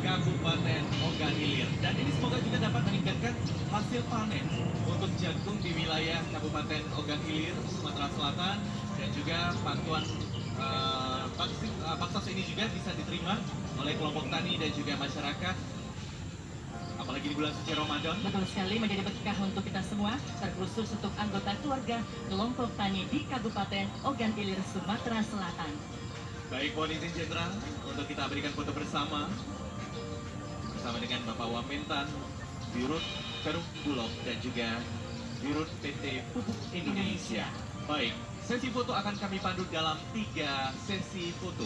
Kabupaten Ogan Ilir. Dan ini semoga juga dapat meningkatkan hasil panen untuk jagung di wilayah Kabupaten Ogan Ilir, Sumatera Selatan, dan juga bantuan baksos ini juga bisa diterima oleh kelompok tani dan juga masyarakat, apalagi di bulan suci Ramadan. Betul sekali, menjadi berkah untuk kita semua, terkhusus untuk anggota keluarga kelompok tani di Kabupaten Ogan Ilir, Sumatera Selatan. Baik, mohon izin Jenderal untuk kita berikan foto bersama dengan Bapak Wamentan, Dirut Perum Bulog, dan juga Dirut PT Pupuk Indonesia. Baik, sesi foto akan kami pandu dalam 3 sesi foto.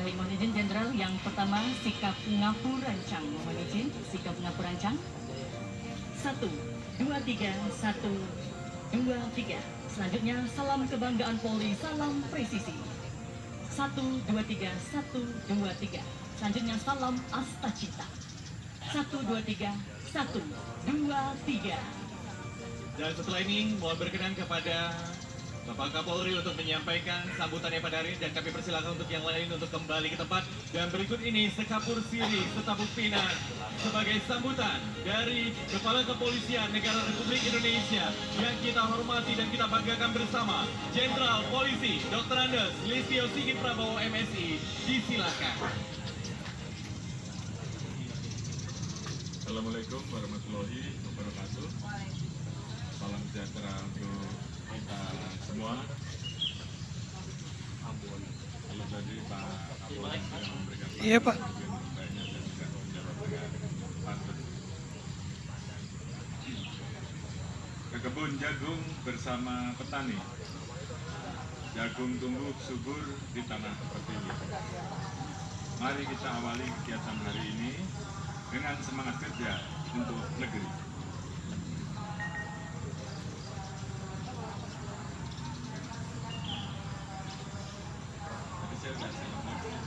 Baik, mohon izin Jenderal, yang pertama sikap ngapu rancang. Mohon izin, sikap ngapu rancang. 1, 2, 3, 1, 2, 3. Selanjutnya, salam kebanggaan Polri, salam presisi. 1, 2, 3, 1, 2, 3. Selanjutnya, salam asta cita. 1, 2, 3, 1, 2, 3. Dan setelah ini, mohon berkenan kepada Bapak Kapolri untuk menyampaikan sambutannya pada hari ini, dan kami persilakan untuk yang lain untuk kembali ke tempat. Dan berikut ini sekapur siri setabuk pina sebagai sambutan dari Kepala Kepolisian Negara Republik Indonesia yang kita hormati dan kita banggakan bersama, Jenderal Polisi Dr. Andes Listio Sigit Prabowo MSI. Disilakan. Assalamualaikum warahmatullahi wabarakatuh. Salam sejahtera untuk kita semua. Kalau tadi Pak Kapolri sudah memberikan Pak. baiknya dan juga menjawab dengan pantun. Ke kebun jagung bersama petani. Jagung tumbuh subur di tanah pertiwi. Mari kita awali kegiatan hari ini dengan semangat kerja untuk negeri. Tadi saya sudah sampaikan.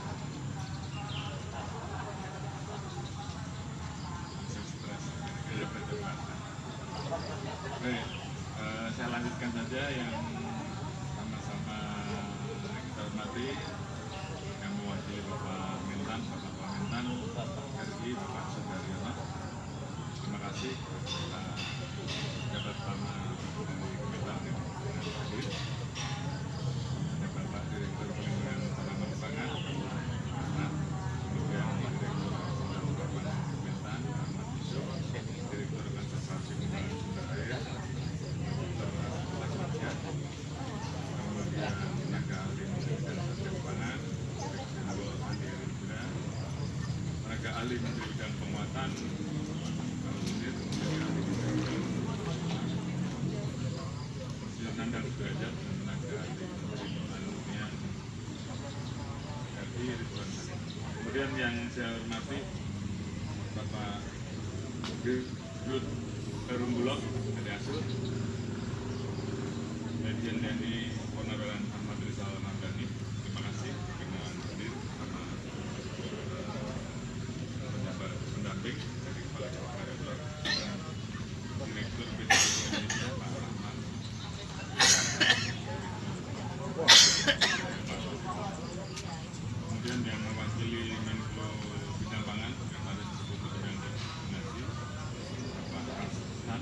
Saya stres, gara-gara perdebatan. Baik, saya lanjutkan saja yang sama-sama kita hormati, yang mewakili Bapak Mentan, Bapak Wamentan, RI, Bapak Sudaryono. Terima kasih jabat utama dari Kementan yang hadir. Ada Bapak Direktur Pelindungan Tanaman Pangan, kemudian Direktur Sumber Pangan Kementan, Ahmad Yusuf, Direktur Konservasi Pembangunan Sumber Air, Dr. Asmullah Satya, kemudian tenaga ahli Menteri dan Satya Pangan, Direktur Andi Arifura, tenaga ahli Menteri Bidang Penguatan, Nandang Sudrajat, dan tenaga ahli Menteri Pertanian RI Ridwan Kamil. Kemudian yang saya hormati Bapak Dirut Perum Bulog, Ade Asuh, Lejen TNI Purnawirawan Ahmad Rizal Mardani. Terima kasih dengan hadir sama pejabat pendamping dari Kepala Kepala Direktur PT Indonesia Pak Rahman. Kemudian yang mewakili Menko Bidang Pangan yang harus disebut bidang koordinasi Bapak Hasan.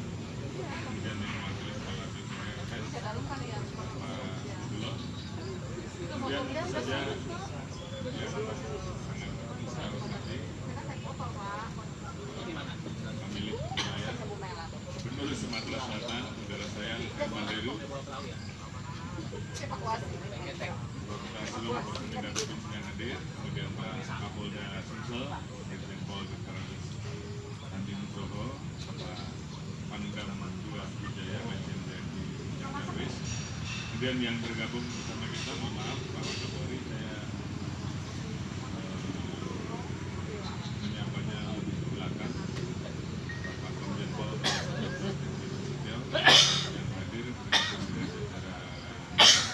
Kemudian yang mewakili Kepala BPS Bapak Bulog. Kemudian tentu saja yang sangat saya hormati pemilik wilayah Gubernur Sumatera Selatan, saudara saya Herman Deru, beserta seluruh pemerintah provinsi yang hadir, kemudian Pak Kapolda Sumsel, Irjen Pol Dr. Andi Nugroho, Bapak Pangdam 2 Wijaya, Lejen TNI Jarwis, kemudian yang bergabung bersama kita, mohon maaf Pak Kapolri, saya menyapanya lebih ke belakang, Bapak Komjen Pol yang hadir secara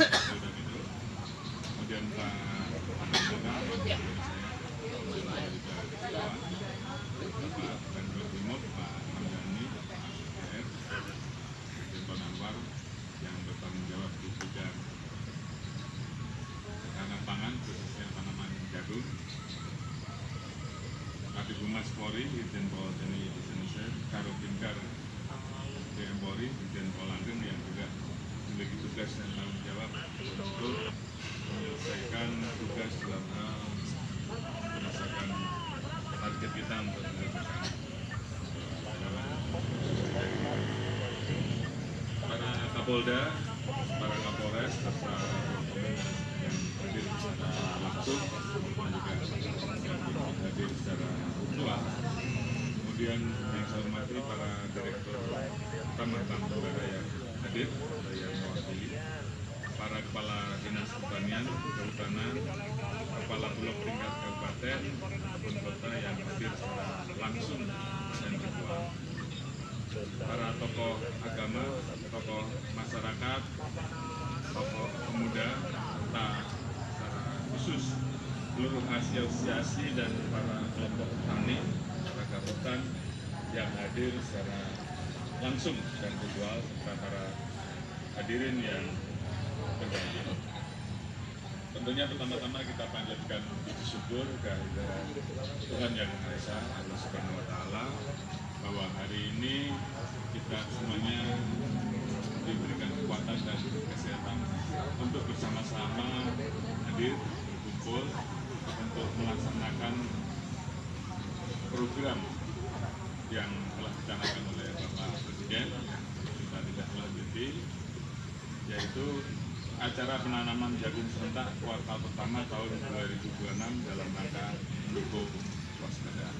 Polda Metro, kemudian Pak Ananda, saya Bapak Pemprov Timur, Pak Hamdani, Pak SDR, Dirjen Anwar yang bertanggung jawab di bidang Polri, Irjen Pol Tni Indonesia, Karo Bingkar DM Polri, Irjen Pol Langgeng yang juga memiliki tugas dan tanggung jawab untuk menyelesaikan tugas dalam hal berdasarkan target kita untuk menyelesaikan para Kapolda, para Kapolres, serta yang hadir secara langsung dan juga hadir secara virtual. Kemudian yang saya hormati para direktur utama bank negara yang hadir, yang mewakili, para kepala dinas pertanian, kehutanan, kepala blok tingkat kabupaten maupun kota yang hadir secara langsung dan virtual, para tokoh agama, tokoh masyarakat, tokoh pemuda, serta secara khusus seluruh asosiasi dan para kelompok tani, para hutan yang hadir secara langsung dan virtual, serta para hadirin yang berbahagia. Tentunya pertama-tama kita panjatkan puji syukur kehadirat Tuhan Yang Maha Esa, Allah Subhanahu Wa Taala, bahwa hari ini kita semuanya diberikan kekuatan dan kesehatan untuk bersama-sama hadir berkumpul untuk melaksanakan program yang telah dicanangkan oleh Bapak Presiden kita tidak melanjuti, yaitu acara penanaman jagung serentak kuartal pertama tahun 2026 dalam rangka mendukung kewaspadaan.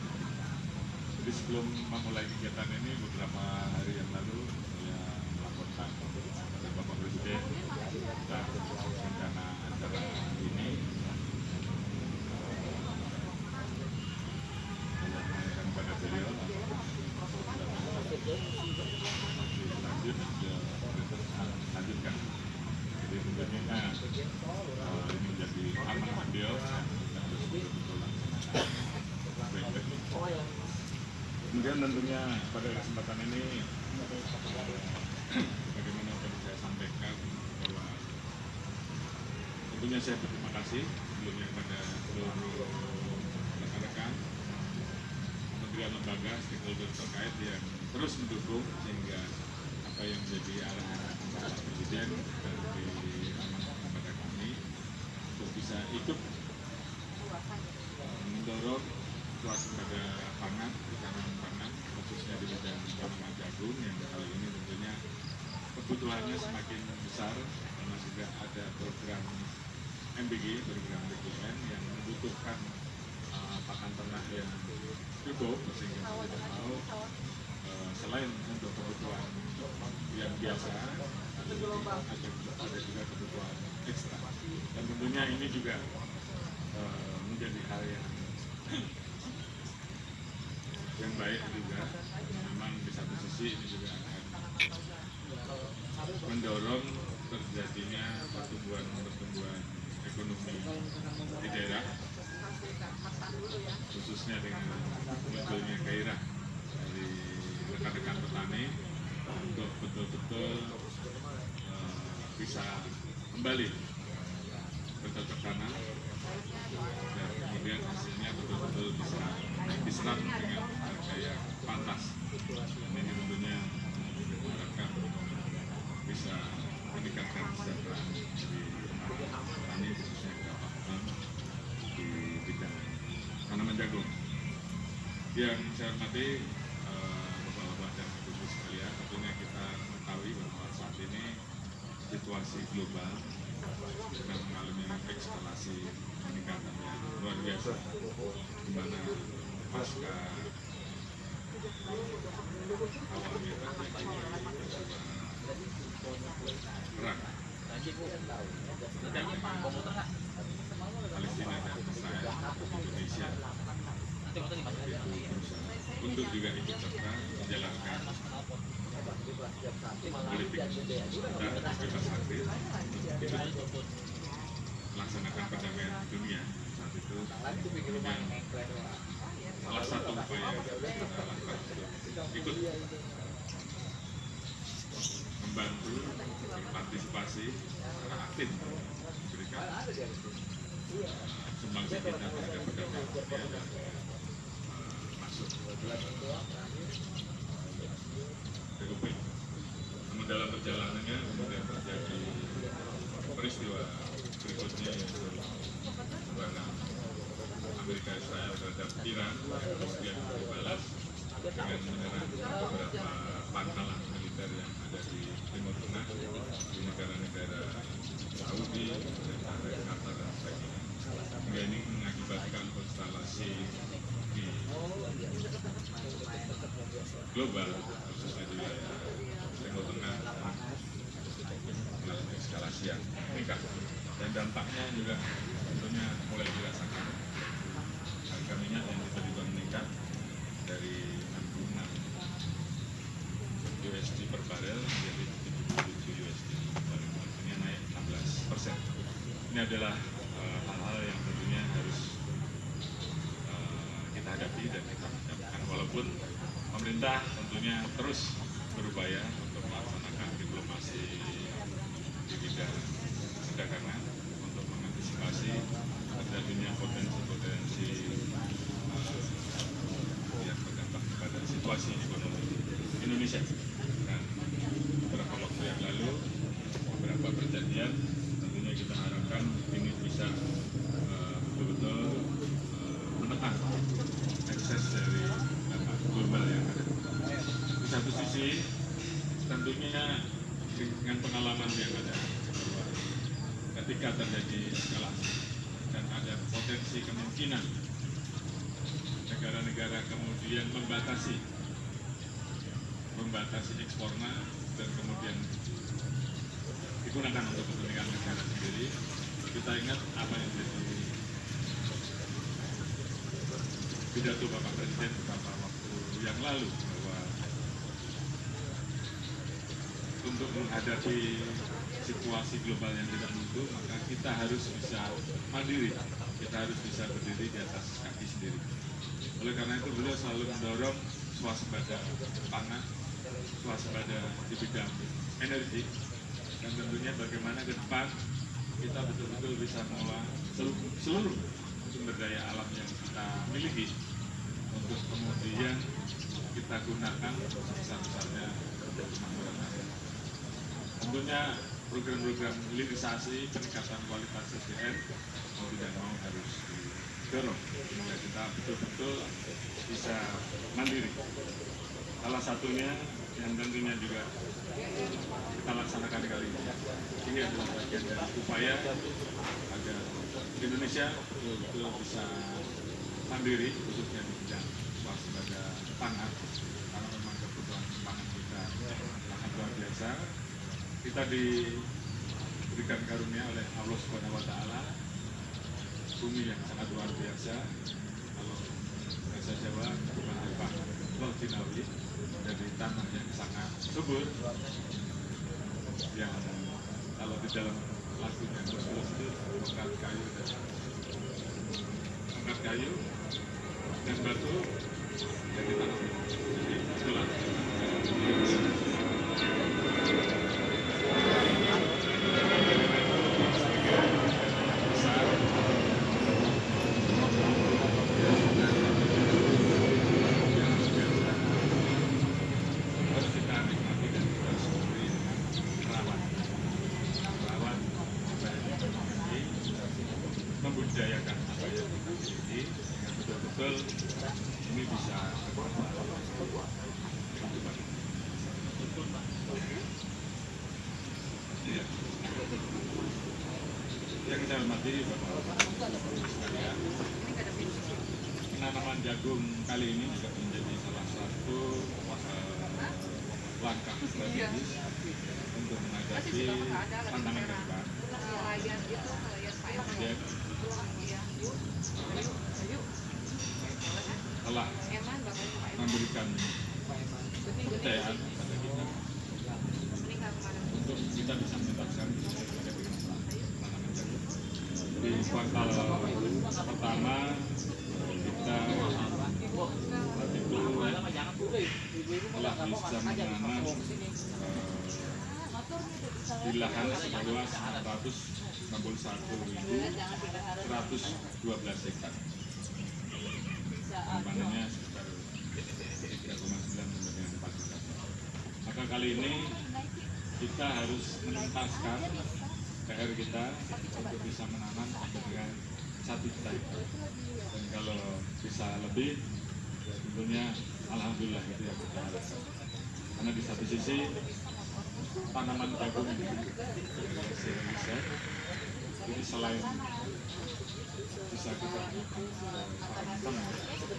Jadi sebelum memulai kegiatan ini, beberapa hari yang lalu saya melaporkan kepada Bapak Presiden tentang rencana acara ini. Saya menanyakan kepada beliau lanjutkan. Jadi tentunya ini menjadi amanah beliau dan harus betul-betul laksanakan baik-baik. Kemudian tentunya pada kesempatan ini bagaimana tadi saya sampaikan bahwa tentunya saya berterima kasih sebelumnya kepada seluruh rekan-rekan kementerian lembaga stakeholder terkait yang terus mendukung sehingga apa yang menjadi arahan Bapak Presiden dan diamanahkan kepada kami untuk bisa ikut mendorong swasembada pangan, ketahanan pangan, khususnya di bidang tanaman jagung yang kali ini tentunya kebutuhannya semakin besar karena sudah ada program MBG, program BKN yang membutuhkan pakan ternak yang cukup sehingga mau tidak mau selain untuk kebutuhan yang biasa ada juga kebutuhan ekstra dan tentunya ini juga menjadi hal yang baik juga. Memang di satu sisi ini juga akan mendorong terjadinya pertumbuhan ekonomi di daerah, khususnya dengan munculnya gairah dari rekan-rekan petani untuk betul-betul bisa kembali bercocok tanam dan kemudian hasilnya betul-betul bisa diserap dengan harga yang pantas. Dan ini tentunya diharapkan bisa meningkatkan kesejahteraan dari petani khususnya yang di bidang tanaman jagung. Yang saya hormati Bapak-bapak dan Ibu sekalian, tentunya kita mengetahui bahwa saat ini situasi global sedang mengalami ekskalasi peningkatan yang luar biasa, di mana pasca awalnya terjadi perang Palestina dan Israel, Indonesia itu berusaha untuk juga ikut serta menjalankan politik dan bebas aktif ikut melaksanakan perdamaian dunia. Saat itu kemudian salah satu upaya yang kita lakukan ikut membantu berpartisipasi secara aktif memberikan sumbangsi kita terhadap perdamaian dunia dan masuk TKP. Namun dalam perjalanannya kemudian terjadi peristiwa berikutnya, yaitu serangan Amerika Israel terhadap Iran yang kemudian dibalas dengan menyerang beberapa pangkalan militer yang ada di Timur Tengah, di negara-negara Saudi, negara Qatar dan sebagainya. Hingga ini mengakibatkan konstelasi di global, khususnya di wilayah Timur Tengah, mengalami eskalasi yang meningkat. Dan dampaknya juga tentunya mulai dirasakan. Harga minyak yang tiba-tiba meningkat dari 66 USD per barel menjadi 77 USD per barel, artinya naik 16%. Ini adalah hal-hal yang tentunya harus kita hadapi dan kita hadapkan, walaupun pemerintah tentunya terus berupaya untuk melaksanakan diplomasi di bidang perdagangan untuk mengantisipasi terjadinya potensi-potensi yang berdampak pada situasi ekonomi Indonesia. Dan beberapa waktu yang lalu, beberapa perjanjian tentunya kita harapkan ini bisa betul-betul menekan ekses dari dampak global yang ada. Di satu sisi, tentunya dengan pengalaman yang ada, ketika terjadi eskalasi dan ada potensi kemungkinan negara-negara kemudian membatasi ekspornya dan kemudian digunakan untuk kepentingan negara sendiri. Kita ingat apa yang jadi pidato Bapak Presiden beberapa waktu yang lalu, bahwa untuk menghadapi situasi global yang tidak menentu, maka kita harus bisa mandiri, kita harus bisa berdiri di atas kaki sendiri. Oleh karena itu beliau selalu mendorong swasembada pangan, swasembada di bidang energi, dan tentunya bagaimana ke depan kita betul-betul bisa mengolah seluruh sumber daya alam yang kita miliki untuk kemudian kita gunakan sebesar-besarnya untuk kemakmuran rakyat. Tentunya program-program hilirisasi, peningkatan kualitas SDM mau tidak mau harus didorong sehingga kita betul-betul bisa mandiri. Salah satunya yang tentunya juga kita laksanakan kali ini adalah bagian dari upaya agar Indonesia betul-betul bisa mandiri, khususnya di bidang swasembada pangan, karena memang kebutuhan pangan kita sangat luar biasa. Kita diberikan karunia oleh Allah Subhanahu wa Ta'ala bumi yang sangat luar biasa. Kalau bahasa Jawa, bukan Jepang, Laut Cinawi, dari tanah yang sangat subur, yang kalau di dalam lagunya Gus itu angkat kayu dan batu jadi tanah. Jadi itulah membudayakan apa yang kita miliki sehingga betul-betul ini bisa ya. Yang saya hormati Bapak sekalian, penanaman jagung kali ini juga menjadi salah satu langkah strategis untuk menghadapi tantangan ke depan. Kemudian telah memberikan kepercayaan kepada kita untuk kita bisa menuntaskan penanaman jagung. Di kuartal pertama kita waktu itu telah bisa menanam di lahan seluas 461.112 hektar. Panennya sekitar sampai dengan 4 juta. Maka kali ini kita harus menuntaskan PR kita untuk bisa menanam sampai dengan 1 juta hektar. Dan kalau bisa lebih, ya tentunya alhamdulillah itu yang kita harapkan. Karena di satu sisi tanaman jagung dari hasil riset ini selain bisa kita gunakan pakan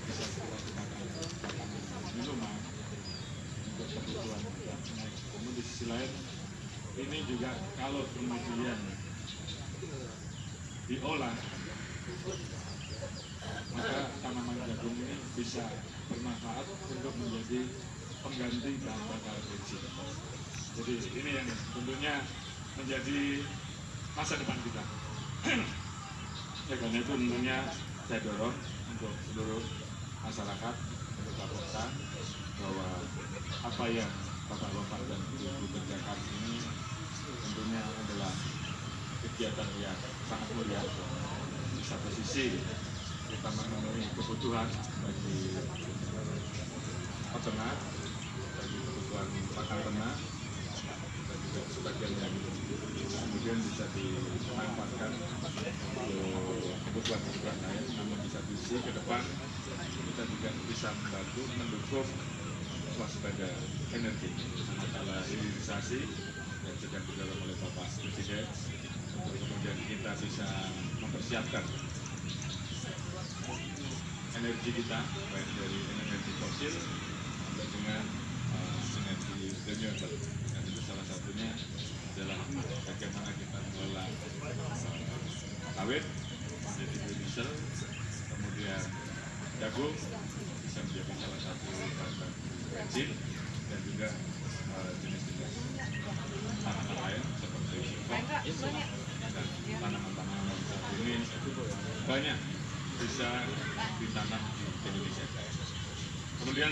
bisa kita gunakan pakan minuman untuk kebutuhan naik. Namun di sisi lain ini juga kalau kemudian diolah, maka tanaman jagung ini bisa bermanfaat untuk menjadi pengganti bahan bakar bensin. Jadi ini yang tentunya menjadi masa depan kita. Ya, karena itu tentunya saya dorong untuk seluruh masyarakat untuk laporkan bahwa apa yang bapak-bapak dan ibu kerjakan ini tentunya adalah kegiatan yang sangat mulia. Di satu sisi kita memenuhi kebutuhan bagi peternak, bagi kebutuhan pakan ternak, dan juga sebagian yang kemudian bisa dimanfaatkan untuk kebutuhan lain. Namun di satu sisi ke depan kita juga bisa membantu mendukung waspada energi, masalah hilirisasi yang sedang didorong oleh Bapak Presiden untuk kemudian kita bisa mempersiapkan energi kita baik dari energi fosil sampai dengan energi renewable. Dan itu salah satunya adalah bagaimana kita mengelola sawit menjadi biodiesel, kemudian jagung bisa menjadi salah satu bahan bensin, dan juga jenis-jenis tanaman lain seperti singkong dan tanaman-tanaman yang saat ini banyak bisa ditanam di Indonesia. Kemudian